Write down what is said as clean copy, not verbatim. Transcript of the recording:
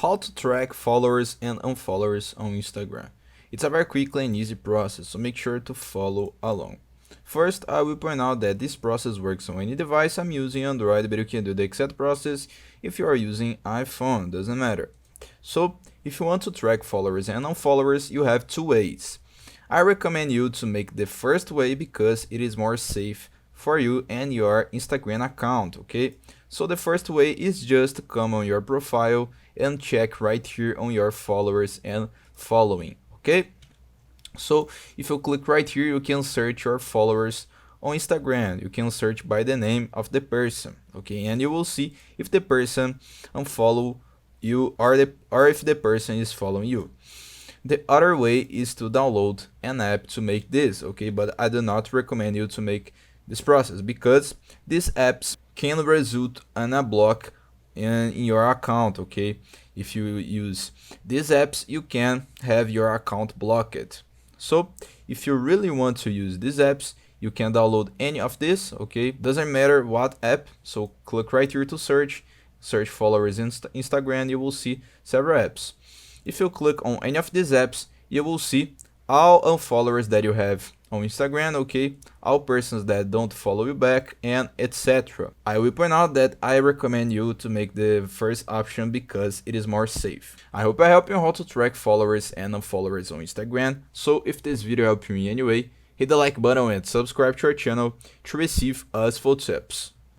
how to track followers and unfollowers on Instagram. It's a very quick and easy process, so make sure to follow along. First, I will point out that this process works on any device. I'm using Android, but you can do the exact process if you are using iPhone, doesn't matter. So, if you want to track followers and unfollowers, you have two ways. I recommend you to make the first way because it is more safe for you and your Instagram account, okay? So the first way is just to come on your profile and check right here on your followers and following, okay? So if you click right here, you can search your followers on Instagram. You can search by the name of the person, okay? And you will see if the person unfollow you or if the person is following you. The other way is to download an app to make this, okay? But I do not recommend you to make this process because these apps can result in a block in your account, okay? If you use these apps, you can have your account blocked. So if you really want to use these apps, you can download any of this, okay? Doesn't matter what app, so click right here to search followers in Instagram, you will see several apps. If you click on any of these apps, you will see all unfollowers that you have on Instagram, okay, all persons that don't follow you back, and etc. I will point out that I recommend you to make the first option because it is more safe. I hope I help you how to track followers and unfollowers on Instagram. So if this video helped you in any way, hit the like button and subscribe to our channel to receive useful tips.